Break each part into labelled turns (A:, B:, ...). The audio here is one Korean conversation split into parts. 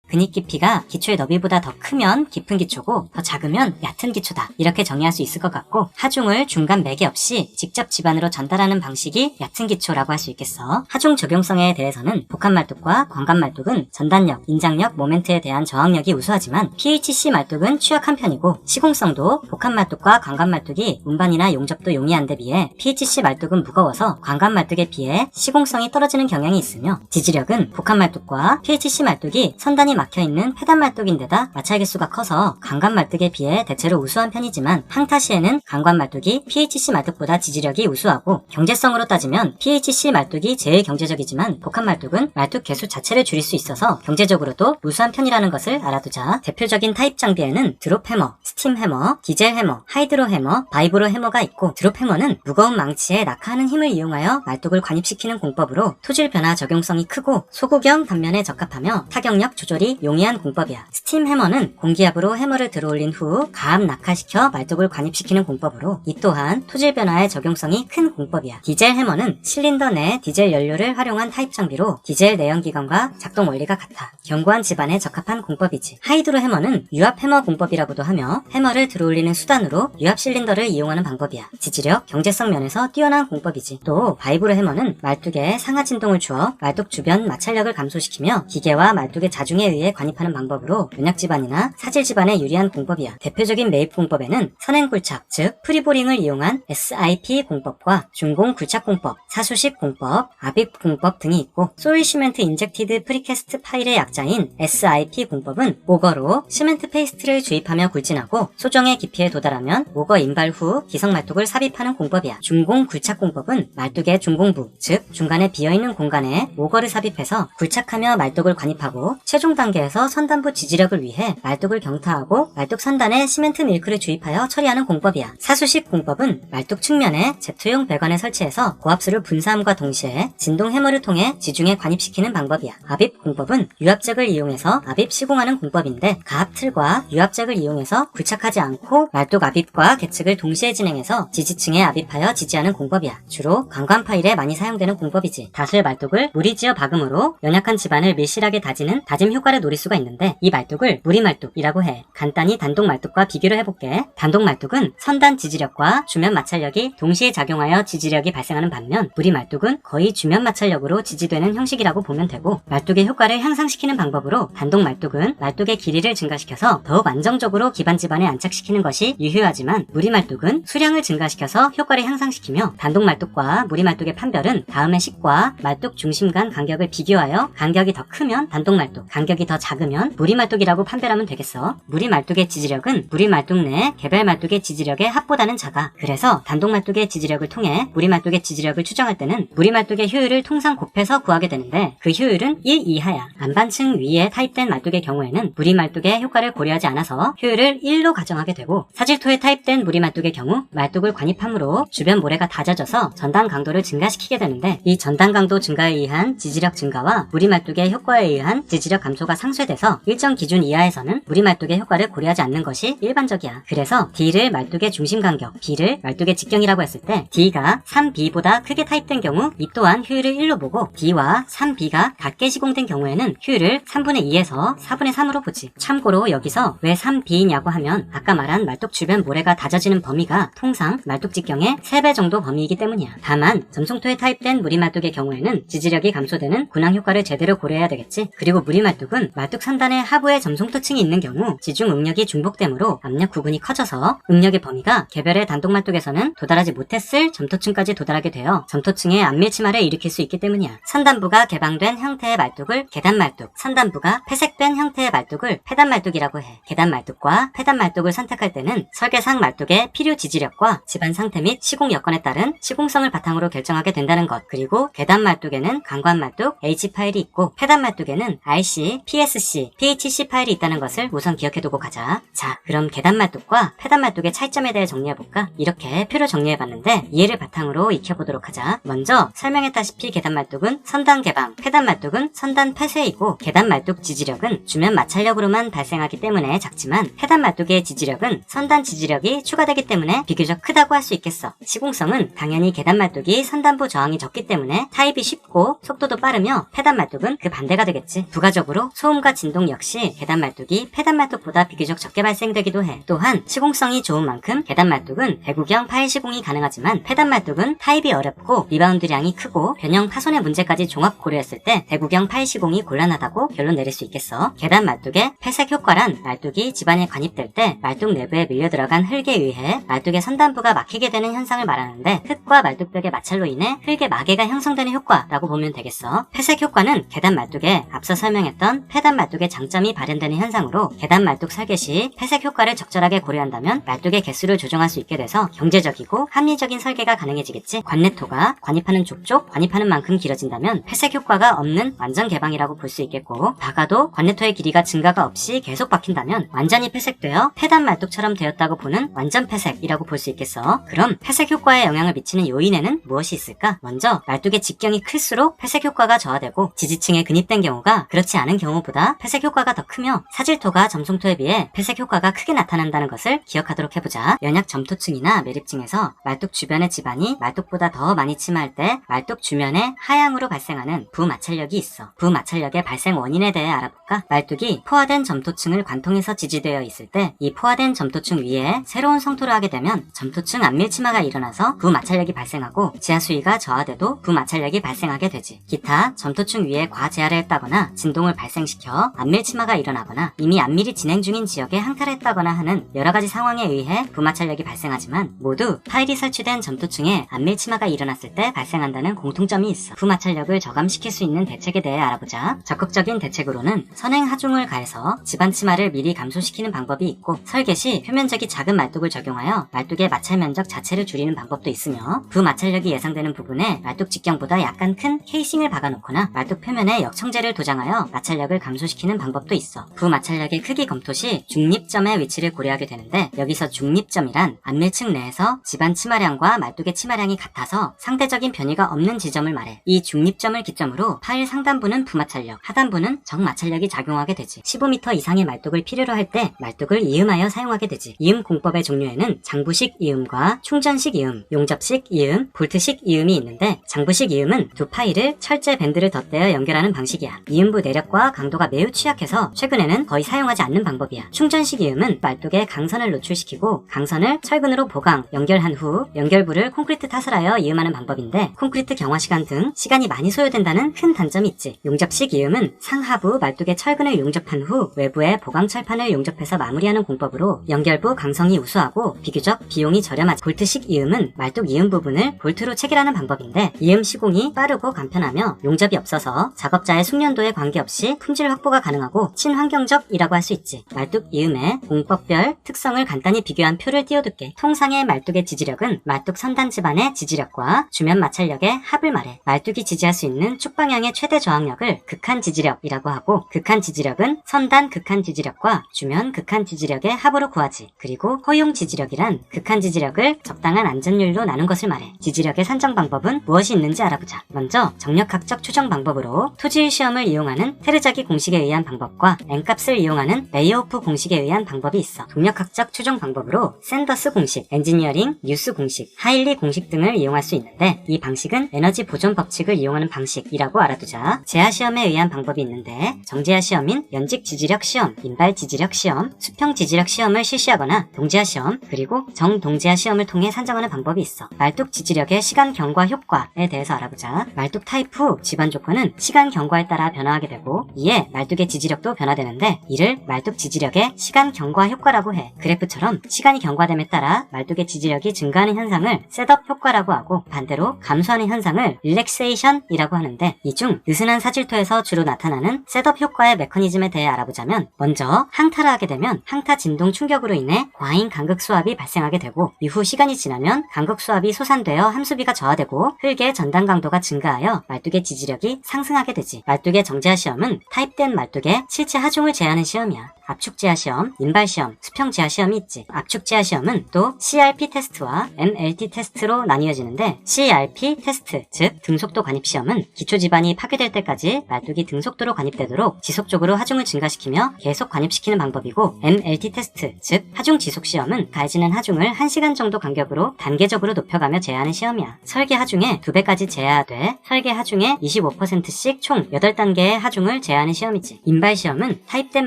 A: 근육 깊이가 기초의 너비보다 더 크면 깊은 기초고 더 작으면 얕은 기초다. 이렇게 정의할 수 있을 것 같고, 하중을 중간 매개 없이 직접 집안으로 전달하는 방식이 얕은 기초라고 할 수 있겠어. 하중 적용성에 대해서는 복합말뚝과 광관말뚝은 전단력, 인장력, 모멘트에 대한 저항력이 우수하지만 PHC 말뚝은 취약한 편이고, 시공성도 복합말뚝과 광관말뚝이 운반이나 용접도 용이한 데 비해 PHC 말뚝은 무거워서 광관말뚝에 비해 시공성이 떨어지는 경향이 있으며, 지지력은 복합말뚝과 PHC 말뚝이 선단이 막혀있는 페단말뚝인데다 마찰 개수가 커서 광관말뚝에 비해 대체로 우수한 편이지만, 항타 시에는 광관말뚝이 PHC 말뚝보다 지지력이 우수하고, 경제성으로 따지면 PHC 말뚝이 제일 경제적이지만 복합말뚝은 말뚝 개수 자체를 줄일 수 있어서 경제적으로도 우수한 편이라는 것을 알아두자. 대표적인 타입 장비에는 드롭 해머, 스팀 해머, 디젤 해머, 하이드로 해머, 바이브로 해머가 있고, 드롭 해머는 무거운 망치에 낙하하는 힘을 이용하여 말뚝을 관입시키는 공법으로 토질 변화 적용성이 크고 소구경 단면에 적합하며 타격력 조절이 용이한 공법이야. 스팀 해머는 공기압으로 해머를 들어올린 후 가압 낙하시켜 말뚝을 관입시키는 공법으로 이 또한 토질 변화에 적용성이 큰 공법이야. 디젤 해머는 실린더 내 디젤 연료를 활용한 타입 장비로 디젤 내연기관과 작동 원리가 같아 견고한 집안에 적합한 공법이지. 하이드로 해머는 유압 해머 공법이라고도 하며 해머를 들어올리는 수단으로 유압 실린더를 이용하는 방법이야. 지지력, 경제성 면에서 뛰어난 공법이지. 또 바이브로 해머는 말뚝에 상하 진동을 주어 말뚝 주변 마찰력을 감소시키며 기계와 말뚝의 자중에 의해 관입하는 방법으로 면역 집안이나 사질 집안에 유리한 공법이야. 대표적인 매입 공법에는 선행 굴착, 즉 프리보링을 이용한 SIP 공법과 중공 굴착 공법, 사수식 공법, 압입 공법 등이 있고, 소일 시멘트 인젝티드 프리캐스트 파일의 약자인 SIP 공법은 오거로 시멘트 페이스트를 주입하며 굴진하고 소정의 깊이에 도달하면 오거 인발 후 기성 말뚝을 삽입하는 공법이야. 중공 굴착 공법은 말뚝의 중공부, 즉 중간에 비어있는 공간에 오거를 삽입해서 굴착하며 말뚝을 관입하고, 최종 단계에서 선단부 지지력을 위해 말뚝을 경타하고 말뚝 선단에 시멘트 밀크를 주입하여 처리하는 공법이야. 사수식 공법은 말뚝 측면에 제트용 배관을 설치해서 고압수를 분사함과 동시에 진동 해머를 통해 지중에 관입시키는 방법이야. 압입 공법은 유압잭을 이용해서 압입 시공하는 공법인데, 가압틀과 유압잭을 이용해서 굴착하지 않고 말뚝 압입과 계측을 동시에 진행해서 지지층에 압입하여 지지하는 공법이야. 주로 관관 파일에 많이 사용되는 공법이지. 다수의 말뚝을 무리지어 박음으로 연약한 집안을 밀실하게 다지는 다짐 효과를 노릴 수가 있는데, 이 말뚝을 무리말뚝이라고 해. 간단히 단독 말뚝과 비교를 해볼게. 단독 말뚝은 선단 지지력과 주면 마찰력이 동시에 작용하여 지지력이 발생하는 반면, 무리말뚝은 거의 주면 마찰력으로 지지되는 형식이라고 보면 되고, 말뚝의 효과를 향상시키는 방법으로 단독 말뚝은 말뚝의 길이를 증가시켜서 더욱 안정적으로 기반 집안에 안착시키는 것이 유효하지만, 무리말뚝은 수량을 증가시켜서 효과를 향상시키며, 단독 말뚝과 무리말뚝의 판별은 다음의 식과 말뚝 중심 간 간격을 비교하여 간격이 더 크면 단독 말뚝, 간격이 더 작으면 무리말뚝이라고 판별하면 되겠어. 무리말뚝의 지지력은 무리말뚝 내 개별 말뚝의 지지력의 합보다는 작아. 그래서 단독 말뚝의 지지력을 통해 무리말뚝의 지지력을 추정할 때는 무리말뚝의 효율을 통상 곱해서 구하게 되는데, 그 효율은 1 이하야. 안반층 위에 타입된 말뚝의 경우에는 무리말뚝의 효과를 고려하지 않아서 효율을 1로 가정하게 되고, 사질토에 타입된 무리말뚝의 경우 말뚝을 관입함으로 주변 모래가 다져져서 전단 강도를 증가시키게 되는데, 이 전단 강도 증가에 의한 지지력 증가와 무리말뚝의 효과에 의한 지지력 감소가 상쇄돼서 일정 기준 이하에서는 무리말뚝의 효과를 고려하지 않는 것이 일반적이야. 그래서 D를 말뚝의 중심 간격, B를 말뚝의 직경이라고 했을 때 D가 3B보다 크게 타입된 경우 이 또한 효율을 1로 보고, D와 3B가 같게 시공된 경우에는 효율을 3분의 2에서 4분의 3으로 보지. 참고로 여기서 왜 3B냐고 하면, 아까 말한 말뚝 주변 모래가 다져지는 범위가 통상 말뚝 직경의 3배 정도 범위이기 때문이야. 다만 점성토에 타입된 무리말뚝의 경우에는 지지력이 감소되는 군항 효과를 제대로 고려해야 되겠지. 그리고 무리말뚝은 말뚝 선단의 하부에 점성토층이 있는 경우 지중 응력이 중복되므로 압력 구근이 커져서 응력의 범위가 개별의 단독 말뚝에서는 도달하지 못했을 점토층까지 도달하게 되어 점토층의 안밀침하를 일으킬 수 있기 때문이야. 선단부가 개방된 형태의 말뚝을 계단말뚝, 선단부가 폐색된 형태의 말뚝을 페단말뚝이라고 해. 계단말뚝과 페단말뚝을 선택할 때는 설계상 말뚝의 필요 지지력과 집안 상태 및 시공 여건에 따른 시공성을 바탕으로 결정하게 된다는 것. 그리고 계단말뚝에는 관관말뚝 H 파일이 있고, 페단말뚝에는 RC, PSC, PHC 파일이 있다는 것을 우선 기억해두고 가자. 자, 그럼 계단말뚝과 페단말뚝의 차이점에 대해 정리해볼까? 이렇게 표로 정리해봤는데 이해를 바탕으로 익혀보도록 하자. 먼저 설명했다시피 계단말뚝은 선단 개방, 페단말뚝은 선단 폐쇄이고, 계단말뚝 지지력은 주면 마찰력으로만 발생하기 때문에 작지만, 페단말뚝의 지지력은 선단 지지력이 추가되기 때문에 비교적 크다고 할 수 있겠어. 시공성은 당연히 계단말뚝이 선단부 저항이 적기 때문에 타입이 쉽고 속도도 빠르며, 페단말뚝은 그 반대가 되겠지. 부가적으로 소음과 진동 역시 계단 말뚝이 폐단 말뚝보다 비교적 적게 발생되기도 해. 또한 시공성이 좋은 만큼 계단 말뚝은 대구경 파일 시공이 가능하지만 폐단 말뚝은 타입이 어렵고 리바운드량이 크고 변형 파손의 문제까지 종합 고려했을 때 대구경 파일 시공이 곤란하다고 결론 내릴 수 있겠어. 계단 말뚝의 폐색 효과란 말뚝이 집안에 관입될 때 말뚝 내부에 밀려 들어간 흙에 의해 말뚝의 선단부가 막히게 되는 현상을 말하는데 흙과 말뚝벽의 마찰로 인해 흙의 마개가 형성되는 효과라고 보면 되겠어. 폐색 효과는 계단 말뚝에 앞서 설명했던 폐단 말뚝의 장점이 발현되는 현상으로 계단 말뚝 설계 시 폐색 효과를 적절하게 고려한다면 말뚝의 개수를 조정할 수 있게 돼서 경제적이고 합리적인 설계가 가능해지겠지. 관내토가 관입하는 족족 관입하는 만큼 길어진다면 폐색 효과가 없는 완전 개방이라고 볼 수 있겠고, 박아도 관내토의 길이가 증가가 없이 계속 박힌다면 완전히 폐색되어 폐단 말뚝처럼 되었다고 보는 완전 폐색이라고 볼 수 있겠어. 그럼 폐색 효과에 영향을 미치는 요인에는 무엇이 있을까? 먼저 말뚝의 직경이 클수록 폐색 효과가 저하되고 지지층에 근입된 경우가 그렇지 않은 경우보다 폐색 효과가 더 크며 사질토가 점송토에 비해 폐색 효과가 크게 나타난다는 것을 기억하도록 해보자. 연약 점토층이나 매립층에서 말뚝 주변의 집안이 말뚝보다 더 많이 침하할 때 말뚝 주변에 하향으로 발생하는 부마찰력이 있어. 부마찰력의 발생 원인에 대해 알아볼까? 말뚝이 포화된 점토층을 관통해서 지지되어 있을 때 이 포화된 점토층 위에 새로운 성토를 하게 되면 점토층 안밀침하가 일어나서 부마찰력이 발생하고 지하 수위가 저하돼도 부마찰력이 발생하게 되지. 기타 점토층 위에 과제하를 했다거나 진동을 발생시켜 안밀침하가 일어나거나 이미 안밀이 진행 중인 지역에 항탈을 했다거나 하는 여러가지 상황에 의해 부마찰력이 발생하지만 모두 타일이 설치된 점토층에 안밀침하가 일어났을 때 발생한다는 공통점이 있어. 부마찰력을 저감시킬 수 있는 대책에 대해 알아보자. 적극적인 대책으로는 선행 하중을 가해서 집안 침하를 미리 감소시키는 방법이 있고, 설계 시 표면적이 작은 말뚝을 적용하여 말뚝의 마찰 면적 자체를 줄이는 방법도 있으며, 부마찰력이 예상되는 부분에 말뚝 직경보다 약간 큰 케이싱을 박아놓거나 말뚝 표면에 역청제를 도장하여 마찰력을 감소시키는 방법도 있어. 부마찰력의 크기 검토 시 중립점의 위치를 고려하게 되는데, 여기서 중립점이란 안밀층 내에서 집안 침하량과 말뚝의 침하량이 같아서 상대적인 변이가 없는 지점을 말해. 이 중립점을 기점으로 파일 상단부는 부마찰력, 하단부는 정마찰력이 작용하게 되지. 15m 이상의 말뚝을 필요로 할 때 말뚝을 이음하여 사용하게 되지. 이음 공법의 종류에는 장부식 이음과 충전식 이음, 용접식 이음, 볼트식 이음이 있는데, 장부식 이음은 두 파일을 철제 밴드를 덧대어 연결하는 방식이야. 이음부 내력과 강도가 매우 취약해서 최근에는 거의 사용하지 않는 방법이야. 충전식 이음은 말뚝에 강선을 노출시키고 강선을 철근으로 보강, 연결한 후 연결부를 콘크리트 타설하여 이음하는 방법인데, 콘크리트 경화 시간 등 시간이 많이 소요된다는 큰 단점이 있지. 용접식 이음은 상하부 말뚝에 철근을 용접한 후 외부에 보강 철판을 용접해서 마무리하는 공법으로 연결부 강성이 우수하고 비교적 비용이 저렴하지. 볼트식 이음은 말뚝 이음 부분을 볼트로 체결하는 방법인데, 이음 시공이 빠르고 간편하며 용접이 없어서 작업자의 숙련도에 관계없이 품질 확보가 가능하고 친환경적이라고 할 수 있지. 말뚝 이음의 공법별 특성을 간단히 비교한 표를 띄워둘게. 통상의 말뚝의 지지력은 말뚝 선단 집안의 지지력과 주면 마찰력의 합을 말해. 말뚝이 지지할 수 있는 축 방향의 최대 저항력을 극한 지지력이라고 하고, 극한 지지력은 선단 극한 지지력과 주면 극한 지지력의 합으로 구하지. 그리고 허용 지지력이란 극한 지지력을 적당한 안전율로 나눈 것을 말해. 지지력의 산정 방법은 무엇이 있는지 알아보자. 먼저 정력학적 추정 방법으로 토지일 시험을 이용하는 테르자기 공식에 의한 방법과 n값을 이용하는 메이어호프 공식에 의한 방법이 있어. 동력학적 추정 방법으로 샌더스 공식, 엔지니어링, 뉴스 공식, 하일리 공식 등을 이용할 수 있는데, 이 방식은 에너지 보존 법칙을 이용하는 방식이라고 알아두자. 재하 시험에 의한 방법이 있는데, 정재하 시험인 연직 지지력 시험, 인발 지지력 시험, 수평 지지력 시험을 실시하거나 동재하 시험, 그리고 정동재하 시험을 통해 산정하는 방법이 있어. 말뚝 지지력의 시간 경과 효과에 대해서 알아보자. 말뚝 타입 후 집안 조건은 시간 경과에 따라 변화하게 되고, 이에 말뚝의 지지력도 변화되는데, 이를 말뚝 지지력의 시간 경과 효과라고 해. 그래프처럼 시간이 경과됨에 따라 말뚝의 지지력이 증가하는 현상을 셋업 효과라고 하고, 반대로 감소하는 현상을 릴렉세이션이라고 하는데, 이 중 느슨한 사질토에서 주로 나타나는 셋업 효과의 메커니즘에 대해 알아보자면, 먼저 항타를 하게 되면 항타 진동 충격으로 인해 과잉 간극 수압이 발생하게 되고, 이후 시간이 지나면 간극 수압이 소산되어 함수비가 저하되고 흙의 전단 강도가 증가하여 말뚝의 지지력이 상승하게 되지. 말뚝의 정제하 시험은 타입된 말뚝의 실제 하중을 제하는 시험이야. 압축 제하 시험, 인발 시험, 수평 제하 시험이 있지. 압축 제하 시험은 또 CRP 테스트와 MLT 테스트로 나뉘어지는데, CRP 테스트, 즉 등속도 관입 시험은 기초 지반이 파괴될 때까지 말뚝이 등속도로 관입되도록 지속적으로 하중을 증가시키며 계속 관입시키는 방법이고, MLT 테스트, 즉 하중 지속 시험은 가해지는 하중을 1시간 정도 간격으로 단계적으로 높여가며 제하하는 시험이야. 설계 하중의 2배까지 제하돼 설계 하중의 25%씩 총 8단계의 하중을 제하하는 진행하는 시험이지. 인발 시험은 타입된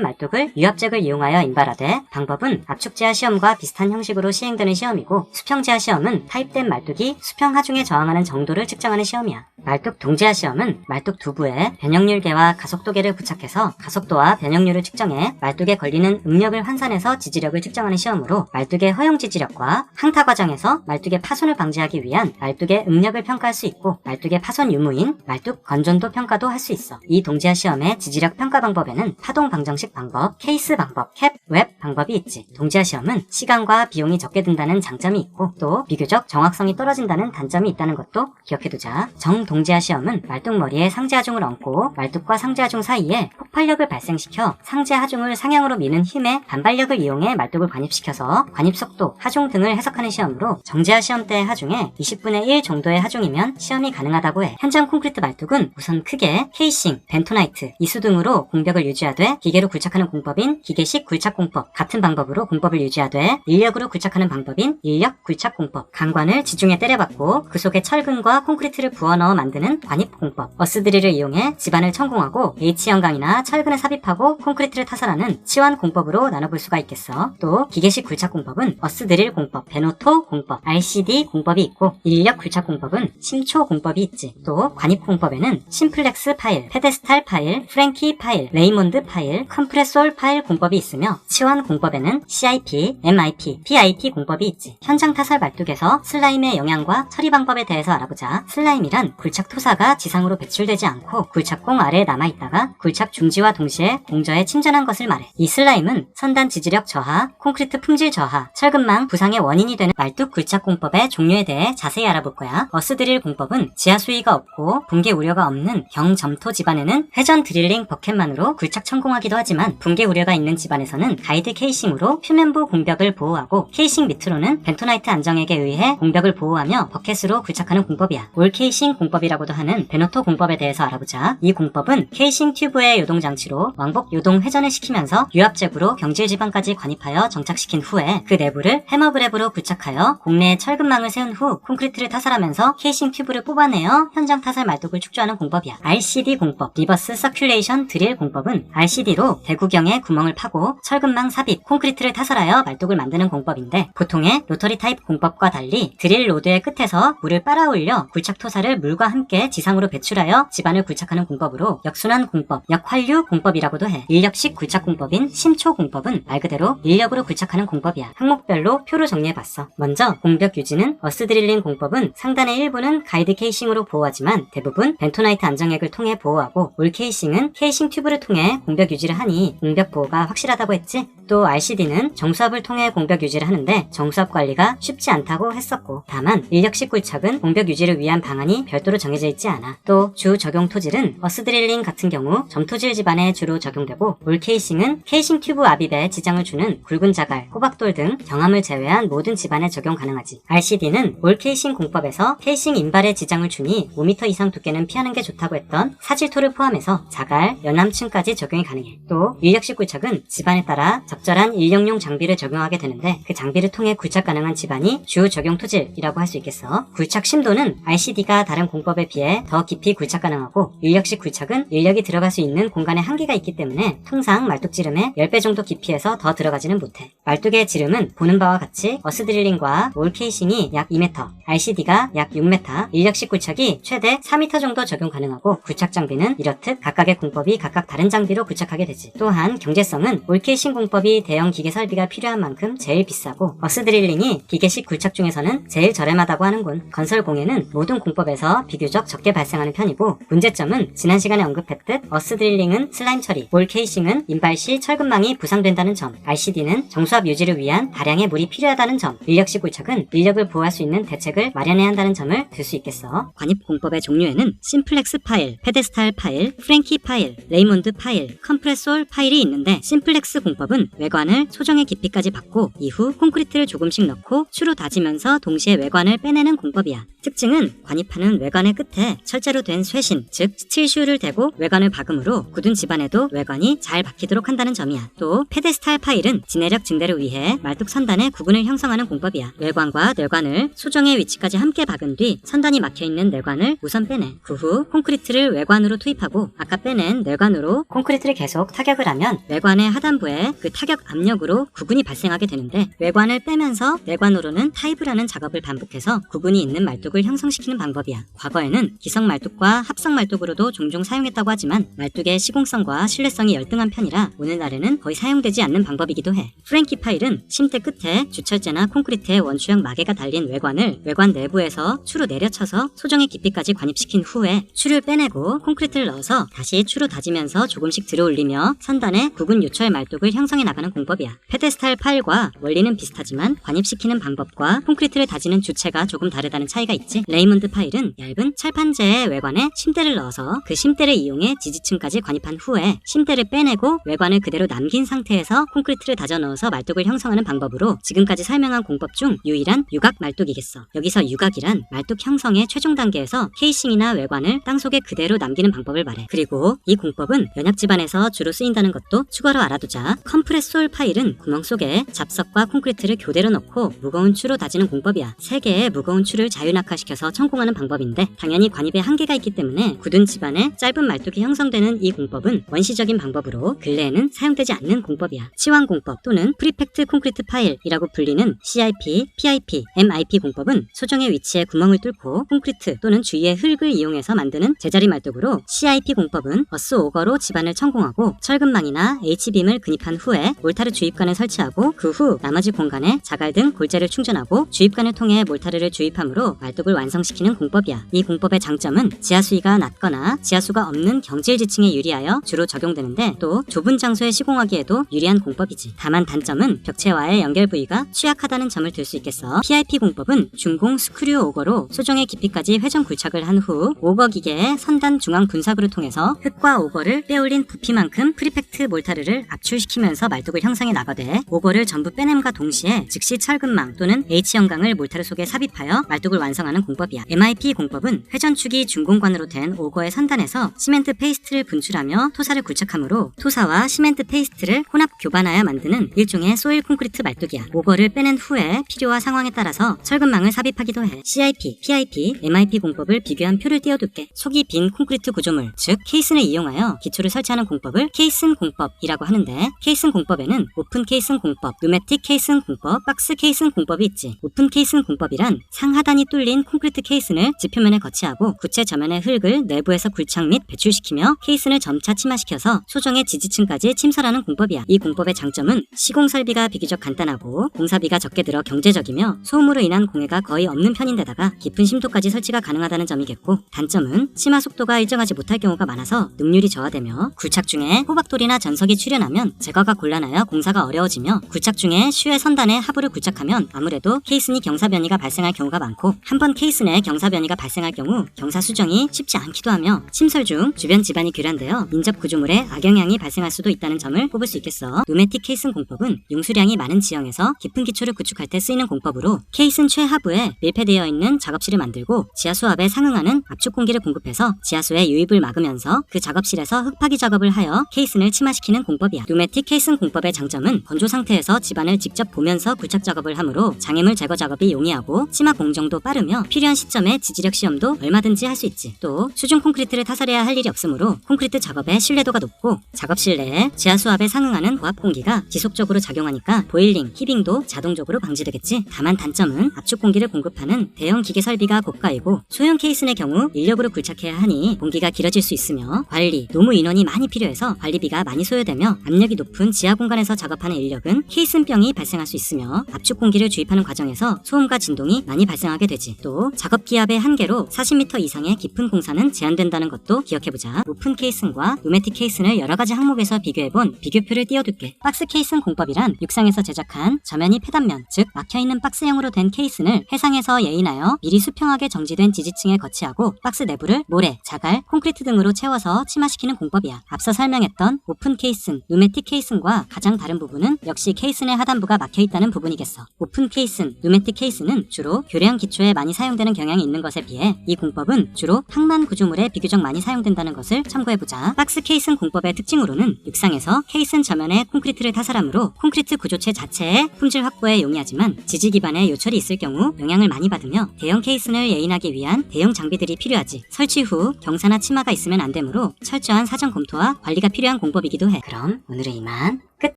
A: 말뚝을 유압잭을 이용하여 인발하되 방법은 압축제하 시험과 비슷한 형식으로 시행되는 시험이고, 수평제하 시험은 타입된 말뚝이 수평 하중에 저항하는 정도를 측정하는 시험이야. 말뚝 동제하 시험은 말뚝 두부에 변형률계와 가속도계를 부착해서 가속도와 변형률을 측정해 말뚝에 걸리는 응력을 환산해서 지지력을 측정하는 시험으로, 말뚝의 허용 지지력과 항타 과정에서 말뚝의 파손을 방지하기 위한 말뚝의 응력을 평가할 수 있고, 말뚝의 파손 유무인 말뚝 건전도 평가도 할 수 있어. 이 동제하 시험의 지지력 평가 방법에는 파동 방정식 방법, 케이스 방법, 캡, 웹 방법이 있지. 동제하 시험은 시간과 비용이 적게 든다는 장점이 있고, 또 비교적 정확성이 떨어진다는 단점이 있다는 것도 기억해두자. 정동제하 시험은 말뚝 머리에 상제 하중을 얹고 말뚝과 상제 하중 사이에 폭발력을 발생시켜 상제 하중을 상향으로 미는 힘의 반발력을 이용해 말뚝을 관입시켜서 관입 속도, 하중 등을 해석하는 시험으로, 정제하 시험 때의 하중에 20분의 1 정도의 하중이면 시험이 가능하다고 해. 현장 콘크리트 말뚝은 우선 크게 케이싱, 벤토나이트, 이수 등으로 공벽을 유지하되, 기계로 굴착하는 공법인 기계식 굴착 공법, 같은 방법으로 공법을 유지하되 인력으로 굴착하는 방법인 인력 굴착 공법, 강관을 지중해 때려박고 그 속에 철근과 콘크리트를 부어넣어 만드는 관입 공법, 어스드릴을 이용해 지반을 천공하고 H형광이나 철근을 삽입하고 콘크리트를 타설하는 치환 공법으로 나눠볼 수가 있겠어. 또 기계식 굴착 공법은 어스드릴 공법, 베노토 공법, RCD 공법이 있고, 인력 굴착 공법은 심초 공법이 있지. 또 관입 공법에는 심플렉스 파일, 페데스탈 파일, 프랭키 파일, 레이몬드 파일, 컴프레솔 파일 공법이 있으며, 치환 공법에는 CIP, MIP, PIP 공법이 있지. 현장 타설 말뚝에서 슬라임의 영향과 처리 방법에 대해서 알아보자. 슬라임이란 굴착 토사가 지상으로 배출되지 않고 굴착공 아래에 남아있다가 굴착 중지와 동시에 공저에 침전한 것을 말해. 이 슬라임은 선단 지지력 저하, 콘크리트 품질 저하, 철근망 부상의 원인이 되는 말뚝 굴착 공법의 종류에 대해 자세히 알아볼 거야. 어스드릴 공법은 지하 수위가 없고 붕괴 우려가 없는 경점토 지반에는 회전 드릴링 버켓만으로 굴착 천공하기도 하지만, 붕괴 우려가 있는 지반에서는 가이드 케이싱으로 표면부 공벽을 보호하고, 케이싱 밑으로는 벤토나이트 안정액에 의해 공벽을 보호하며 버켓으로 굴착하는 공법이야. 올 케이싱 공법이라고도 하는 베노토 공법에 대해서 알아보자. 이 공법은 케이싱 튜브의 요동장치로 왕복 요동 회전을 시키면서 유압잭으로 경질 지반까지 관입하여 정착시킨 후에 그 내부를 해머그랩으로 굴착하여 공내에 철근망을 세운 후 콘크리트를 타설하면서 케이싱 튜브를 뽑아내어 현장 타설 말뚝을 축조하는 공법이야. RCD 공법, 리버스 서큘레이션 드릴 공법은 RCD로 대구경에 구멍을 파고 철근망 삽입, 콘크리트를 타설하여 말뚝을 만드는 공법인데, 보통의 로터리 타입 공법과 달리 드릴 로드의 끝에서 물을 빨아올려 굴착 토사를 물과 함께 지상으로 배출하여 지반을 굴착하는 공법으로 역순환 공법, 역환류 공법이라고도 해. 인력식 굴착 공법인 심초 공법은 말 그대로 인력으로 굴착하는 공법이야. 항목별로 표로 정리해봤어. 먼저 공벽 유지는 어스드릴링 공법은 상단의 일부는 가이드 케이싱으로 보호하지만 대부분 벤토나이트 안정액을 통해 보호하고, 올 케이싱은 케이싱 튜브를 통해 공벽 유지를 하니 공벽 보호가 확실하다고 했지. 또 RCD는 정수압을 통해 공벽 유지를 하는데 정수압 관리가 쉽지 않다고 했었고, 다만 인력식 굴착은 공벽 유지를 위한 방안이 별도로 정해져 있지 않아. 또 주 적용 토질은 어스드릴링 같은 경우 점토질 지반에 주로 적용되고, 올 케이싱은 케이싱 튜브 압입에 지장을 주는 굵은 자갈, 호박돌 등 경함을 제외한 모든 지반에 적용 가능하지. RCD는 올 케이싱 공법에서 케이싱 인발에 지장을 주니 5m 이상 두께는 피하는 게 좋다고 했던 사질토를 포함해서 자갈, 연함층까지 적용이 가능해. 또 인력식 굴착은 지반에 따라 적절한 인력용 장비를 적용하게 되는데, 그 장비를 통해 굴착 가능한 지반이 주 적용 토질이라고 할 수 있겠어. 굴착 심도는 RCD가 다른 공법에 비해 더 깊이 굴착 가능하고, 인력식 굴착은 인력이 들어갈 수 있는 공간에 한계가 있기 때문에 통상 말뚝 지름의 10배 정도 깊이에서 더 들어가지는 못해. 말뚝의 지름은 보는 바와 같이 어스드릴링과 올 케이싱이 약 2m, RCD가 약 6m, 인력식 굴착이 최대 4m 정도 적용 가능하고, 굴착 장비는 이렇듯 각각의 공법이 각각 다른 장비로 굴착하게 되지. 또한 경제성은 올 케이싱 공법이 대형 기계 설비가 필요한 만큼 제일 비싸고, 어스드릴링이 기계식 굴착 중에서는 제일 저렴하다고 하는군. 건설공해는 모든 공법에서 비교적 적게 발생하는 편이고, 문제점은 지난 시간에 언급했듯 어스드릴링은 슬라임 처리, 올 케이싱은 인발 시 철근망이 부상된다는 점, RCD는 정수압 유지를 위한 다량의 물이 필요하다는 점, 인력식 굴착은 인력을 보호할 수 있는 대책을 마련해야 한다는 점을 들 수 있겠어. 관입 공법의 종류에는 심플렉스 파일, 페데스탈 파일, 프랭키 파일, 레이몬드 파일, 컴프레솔 파일이 있는데, 심플렉스 공법은 외관을 소정의 깊이까지 받고 이후 콘크리트를 조금씩 넣고 추로 다지면서 동시에 외관을 빼내는 공법이야. 특징은 관입하는 외관의 끝에 철제로 된 쇄신, 즉 스틸슈를 대고 외관을 박음으로 굳은 지반에도 외관이 잘 박히도록 한다는 점이야. 또 페데스탈 파일은 진해력 증대를 위해 말뚝 선단의 구근을 형성하는 공법이야. 외관과 뇌관을 소정의 위치까지 함께 박은 뒤 선단이 막혀있는 뇌관을 우선 빼내. 그 후 콘크리트를 외관으로 투입하고 아까 빼낸 뺀 뇌관으로 콘크리트를 계속 타격을 하면 뇌관의 하단부에 그 타격 압력으로 구근이 발생하게 되는데, 외관을 빼면서 뇌관으로는 타입을 하는 작업을 반복해서 구근이 있는 말뚝을 형성시키는 방법이야. 과거에는 기성 말뚝과 합성 말뚝으로도 종종 사용했다고 하지만 말뚝의 시공성과 신뢰성이 열등한 편이라 오늘날에는 거의 사용되지 않는 방법이기도 해. 프랭키 파일은 심대 끝에 주철제나 콘크리트의 원추형 마개가 달린 외관을 외관 내부에서 추로 내려쳐서 소정의 깊이까지 관입시킨 후에 추를 빼내고 콘크리트를 넣어서 다시 추로 다지면서 조금씩 들어올리며 선단에 구근 요철 말뚝을 형성해 나가는 공법이야. 페데스탈 파일과 원리는 비슷하지만 관입시키는 방법과 콘크리트를 다지는 주체가 조금 다르다는 차이가 있지. 레이먼드 파일은 얇은 철판재의 외관에 심대를 넣어서 그 심대를 이용해 지지층까지 관입한 후에 심대를 빼내고 외관을 그대로 남긴 상태에서 콘크리트를 다져 넣어서 말뚝을 형성하는 방법으로 지금까지 설명한 공법 중 유일한 유각 말뚝이겠어. 여기서 유각이란 말뚝 형성의 최종 단계에서 케이싱이나 외관을 땅속에 그대로 남기는 방법을 말해. 그리고 이 공법은 연약 집안에서 주로 쓰인다는 것도 추가로 알아두자. 컴프레솔 파일은 구멍 속에 잡석과 콘크리트를 교대로 넣고 무거운 추로 다지는 공법이야. 3개의 무거운 추를 자유낙하시켜서 천공하는 방법인데, 당연히 관입에 한계가 있기 때문에 굳은 집안에 짧은 말뚝이 형성되는 이 공법은 원시적인 방법으로 근래에는 사용되지 않는 공법이야. 치환 공법 또는 프리팩트 콘크리트 파일이라고 불리는 CIP, PIP, MIP 공법은 소정의 위치에 구멍을 뚫고 콘크리트 또는 주위의 흙을 이용해서 만드는 제자리 말뚝으로, CIP 공법은 어스 오거로 집안을 천공하고 철근망이나 H빔을 근입한 후에 몰타르 주입관을 설치하고 그 후 나머지 공간에 자갈 등 골재를 충전하고 주입관을 통해 몰타르를 주입함으로 말뚝을 완성시키는 공법이야. 이 공법의 장점은 지하수위가 낮거나 지하수가 없는 경질 지층에 유리하여 주로 적용되는데, 또 좁은 장소에 시공하기에도 유리한 공법이지. 다만 단점은 벽체와의 연결 부위가 취약하다는 점을 들 수 있겠어. PIP 공법은 중공 스크류 오거로 소정의 깊이까지 회전 굴착을 한 후 오거 기계의 선단 중앙 분사구를 통해서 흙과 오거를 빼올린 부피만큼 프리팩트 몰타르를 압출시키면서 말뚝을 형성해 나가되, 오거를 전부 빼냄과 동시에 즉시 철근망 또는 H형광을 몰타르 속에 삽입하여 말뚝을 완성하는 공법이야. MIP 공법은 회전축이 중공관으로 된 오거의 선단에서 시멘트 페이스트를 분출하며 토사를 굴착하므로 토사와 시멘트 페이스트를 혼합 교반하여 만드는 일종의 소일 콘크리트 말뚝이야. 오거를 빼낸 후에 필요와 상황에 따라서 철근망을 삽입하기도 해. CIP, PIP, MIP 공법을 비교한 표를 띄워둘게. 속이 빈 콘크리트 구조물, 즉 케이슨을 이용하여 기초를 설치하는 공법을 케이슨 공법이라고 하는데, 케이슨 공법에는 오픈 케이슨 공법, 누메틱 케이슨 공법, 박스 케이슨 공법이 있지. 오픈 케이슨 공법이란 상하단이 뚫린 콘크리트 케이슨을 지표면에 거치하고 구체 저면의 흙을 내부에서 굴착 및 배출시키며 케이슨을 점차 침하시켜서 소정의 지지층까지 침설하는 공법이야. 이 공법의 장점은 시공 설비가 비교적 간단하고 공사비가 적게 들어 경제적이며 소음으로 인한 공해가 거의 없는 편인데다가 깊은 심도까지 설치가 가능하다는 점이겠고, 단점은 침하 속도가 일정하지 못할 경우가 많아서 능률이 저하되며, 굴착 중에 호박돌이나 전석이 출현하면 제거가 곤란하여 공사가 어려워지며, 굴착 중에 슈의 선단에 하부를 굴착하면 아무래도 케이슨이 경사 변이가 발생할 경우가 많고, 한번 케이슨에 경사 변이가 발생할 경우 경사 수정이 쉽지 않기도 하며, 침설 중 주변 집안이 교란되어 인접 구조물에 악영향이 발생할 수도 있다는 점을 꼽을 수 있겠어. 누메틱 케이슨 공법은 용수량이 많은 지형에서 깊은 기초를 구축할 때 쓰이는 공법으로, 케이슨 최하부에 밀폐되어 있는 작업실을 만들고 지하수압에 상응하는 압축 공기를 공급해서 지하수의 유입을 막으면서 그 작업실에서 흙파기 작업을 하여 케이슨을 침하시키는 공법이야. 누메틱 케이슨 공법의 장점은 건조 상태에서 집안을 직접 보면서 굴착 작업을 하므로 장애물 제거 작업이 용이하고 침하 공정도 빠르며 필요한 시점에 지지력 시험도 얼마든지 할 수 있지. 또 수중 콘크리트를 타설해야 할 일이 없으므로 콘크리트 작업의 신뢰도가 높고, 작업실 내에 지하수압에 상응하는 고압 공기가 지속적으로 작용하니까 보일링, 히빙도 자동적으로 방지되겠지. 다만 단점은 압축 공기를 공급하는 대형 기계 설비가 고가이고, 소형 케이슨의 경우 인력으로 굴착해야 하니 공기가 길어질 수 있으며, 관리, 노무 인원이 많이 필요해서 관리비가 많이 소요되며, 압력이 높은 지하 공간에서 작업하는 인력은 케이슨병이 발생할 수 있으며, 압축 공기를 주입하는 과정에서 소음과 진동이 많이 발생하게 되지. 또 작업 기압의 한계로 40m 이상의 깊은 공사는 제한된다는 것도 기억해보자. 오픈 케이슨과 누메틱 케이슨을 여러가지 항목에서 비교해본 비교표를 띄워둘게. 박스 케이슨 공법이란 육상에서 제작한 저면이 폐단면, 즉 막혀있는 박스형으로 된 케이슨을 해상에서 예인하여 미리 수평하게 정지된 지지층에 거치하고 박스 내부를 모래, 자갈, 콘크리트 등으로 채워서 침하시키는 공법이야. 앞서 설명했던 오픈 케이슨, 누메틱 케이슨과 가장 다른 부분은 역시 케이슨의 하단부가 막혀있다는 부분이겠어. 오픈 케이슨, 누메틱 케이슨은 주로 교량 기초에 많이 사용되는 경향이 있는 것에 비해 이 공법은 주로 항만 구조물에 비교적 많이 사용된다는 것을 참고해보자. 박스 케이슨 공법의 특징으로는 육상에서 케이슨 저면에 콘크리트를 타설하므로 콘크리트 구조체 자체의 품질 확보에 용이하지만, 지지 기반에 요철이 있을 경우 영향을 많이 받으며 대형 케이슨을 예인하기 위한 대형 장비들이 필요하지. 설치 후 경사나 침하가 있으면 안 되므로 철저한 사전 검토와 관리가 필요한 공법이기도 해. 그럼 오늘은 이만 끝!